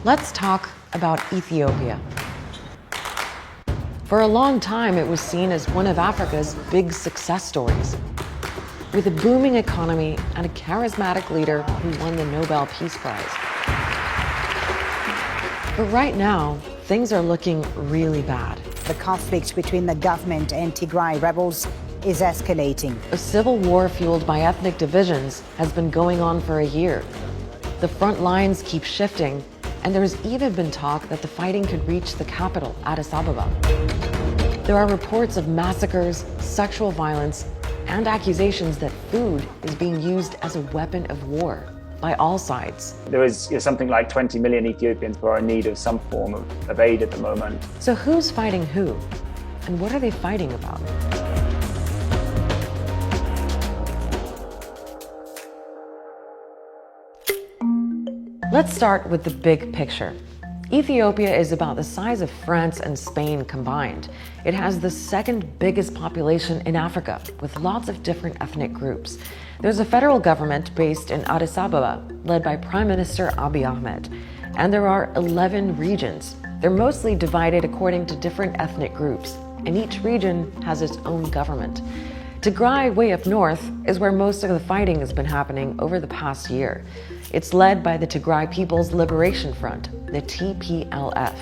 Let's talk about Ethiopia. For a long time, it was seen as one of Africa's big success stories. With a booming economy and a charismatic leader who won the Nobel Peace Prize. But right now, things are looking really bad. The conflict between the government and Tigray rebels is escalating. A civil war fueled by ethnic divisions has been going on for a year. The front lines keep shifting, and there's even been talk that the fighting could reach the capital, Addis Ababa. There are reports of massacres, sexual violence, and accusations that food is being used as a weapon of war by all sides. There is something like 20 million Ethiopians who are in need of some form of aid at the moment. So who's fighting who? And what are they fighting about? Let's start with the big picture. Ethiopia is about the size of France and Spain combined. It has the second biggest population in Africa, with lots of different ethnic groups. There's a federal government based in Addis Ababa, led by Prime Minister Abiy Ahmed. And there are 11 regions. They're mostly divided according to different ethnic groups, and each region has its own government. Tigray, way up north, is where most of the fighting has been happening over the past year. It's led by the Tigray People's Liberation Front, the TPLF.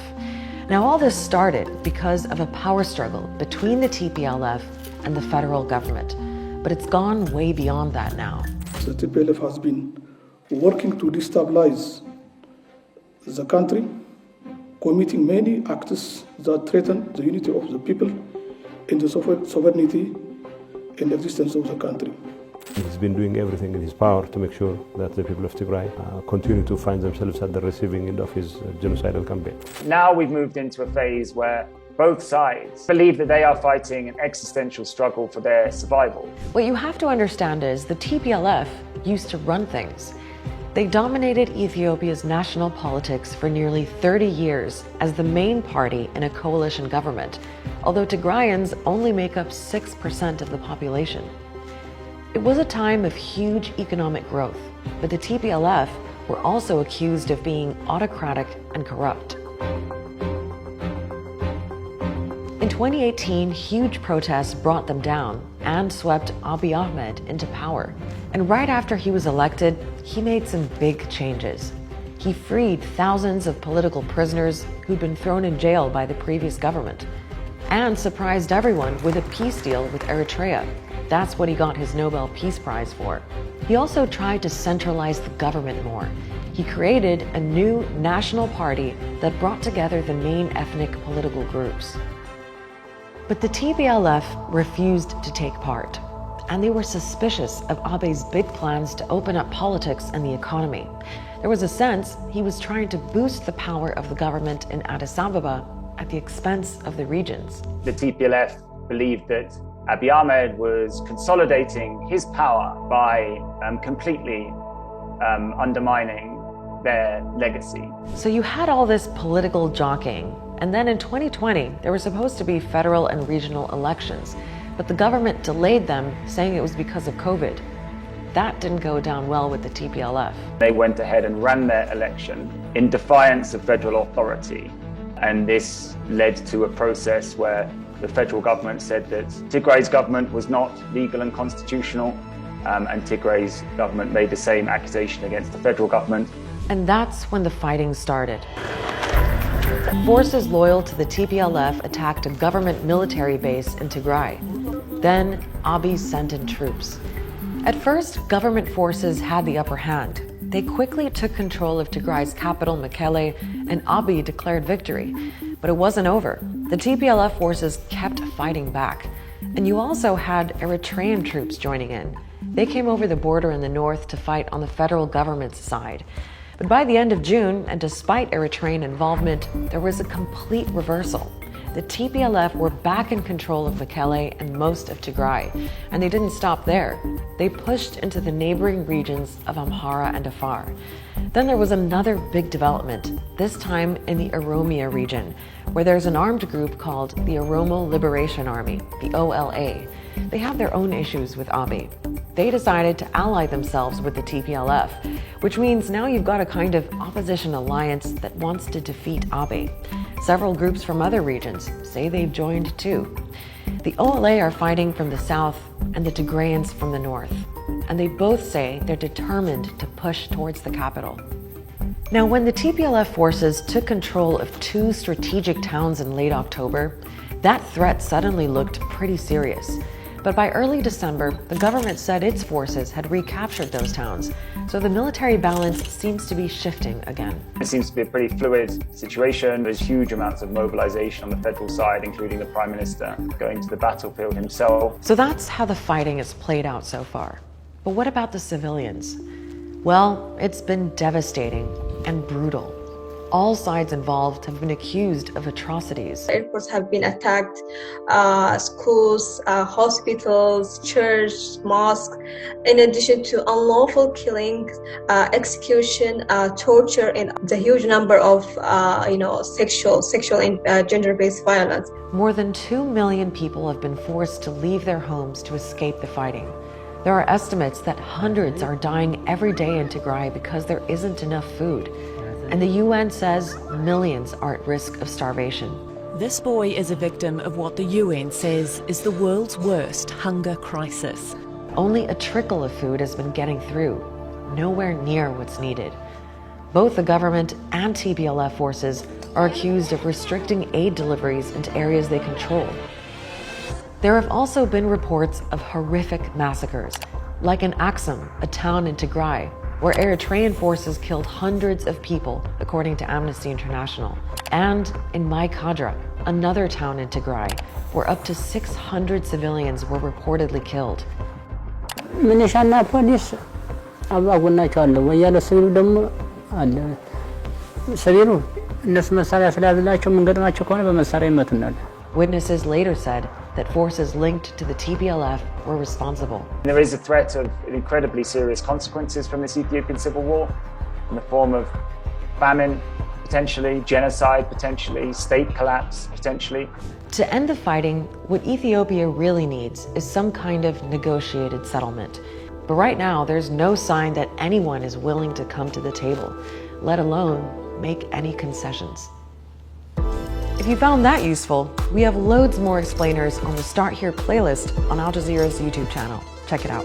Now, all this started because of a power struggle between the TPLF and the federal government. But it's gone way beyond that now. The TPLF has been working to destabilize the country, committing many acts that threaten the unity of the people and the sovereignty and existence of the country. He's been doing everything in his power to make sure that the people of Tigray continue to find themselves at the receiving end of his genocidal campaign. Now we've moved into a phase where both sides believe that they are fighting an existential struggle for their survival. What you have to understand is the TPLF used to run things. They dominated Ethiopia's national politics for nearly 30 years as the main party in a coalition government, although Tigrayans only make up 6% of the population. It was a time of huge economic growth, but the TPLF were also accused of being autocratic and corrupt. In 2018, huge protests brought them down and swept Abiy Ahmed into power. And right after he was elected, he made some big changes. He freed thousands of political prisoners who'd been thrown in jail by the previous government, and surprised everyone with a peace deal with Eritrea. That's what he got his Nobel Peace Prize for. He also tried to centralize the government more. He created a new national party that brought together the main ethnic political groups. But the TPLF refused to take part, and they were suspicious of Abiy's big plans to open up politics and the economy. There was a sense he was trying to boost the power of the government in Addis Ababa at the expense of the regions. The TPLF believed that Abiy Ahmed was consolidating his power by completely undermining their legacy. So you had all this political jockeying, and then in 2020, there were supposed to be federal and regional elections, but the government delayed them, saying it was because of COVID. That didn't go down well with the TPLF. They went ahead and ran their election in defiance of federal authority, and this led to a process where the federal government said that Tigray's government was not legal and constitutional, and Tigray's government made the same accusation against the federal government. And that's when the fighting started. Forces loyal to the TPLF attacked a government military base in Tigray. Then Abiy sent in troops. At first, government forces had the upper hand. They quickly took control of Tigray's capital, Mekelle, and Abiy declared victory. But it wasn't over. The TPLF forces kept fighting back. And you also had Eritrean troops joining in. They came over the border in the north to fight on the federal government's side. But by the end of June, and despite Eritrean involvement, there was a complete reversal. The TPLF were back in control of Mekelle and most of Tigray, and they didn't stop there. They pushed into the neighboring regions of Amhara and Afar. Then there was another big development, this time in the Oromia region, where there's an armed group called the Oromo Liberation Army, the OLA. They have their own issues with Abiy. They decided to ally themselves with the TPLF, which means now you've got a kind of opposition alliance that wants to defeat Abiy. Several groups from other regions say they've joined too. The OLA are fighting from the south and the Tigrayans from the north, and they both say they're determined to push towards the capital. Now, when the TPLF forces took control of 2 strategic towns in late October, that threat suddenly looked pretty serious. But by early December, the government said its forces had recaptured those towns, so the military balance seems to be shifting again. It seems to be a pretty fluid situation. There's huge amounts of mobilization on the federal side, including the Prime Minister going to the battlefield himself. So that's how the fighting has played out so far. But what about the civilians? Well, it's been devastating and brutal. All sides involved have been accused of atrocities. Airports have been attacked, schools, hospitals, churches, mosques, in addition to unlawful killings, execution, torture, and the huge number of sexual and gender-based violence. More than 2 million people have been forced to leave their homes to escape the fighting. There are estimates that hundreds are dying every day in Tigray because there isn't enough food. And the UN says millions are at risk of starvation. This boy is a victim of what the UN says is the world's worst hunger crisis. Only a trickle of food has been getting through, nowhere near what's needed. Both the government and TPLF forces are accused of restricting aid deliveries into areas they control. There have also been reports of horrific massacres, like in Aksum, a town in Tigray, where Eritrean forces killed hundreds of people, according to Amnesty International. And in Mai Kadra, another town in Tigray, where up to 600 civilians were reportedly killed. ሚሊሻና ፖሊስ አባጎናቸዋለሁ ወያለ ሲቪሉ ደግሞ አለ ሲቪሉ እነሱ መሳሪያ ስለያዝላቸው መንገድናቸው ከሆነ በመሳሪያ ይመቱናል። Witnesses later said that forces linked to the TPLF were responsible. There is a threat of incredibly serious consequences from this Ethiopian civil war in the form of famine, potentially, genocide, potentially, state collapse, potentially. To end the fighting, what Ethiopia really needs is some kind of negotiated settlement. But right now, there's no sign that anyone is willing to come to the table, let alone make any concessions. If you found that useful, we have loads more explainers on the Start Here playlist on Al Jazeera's YouTube channel. Check it out.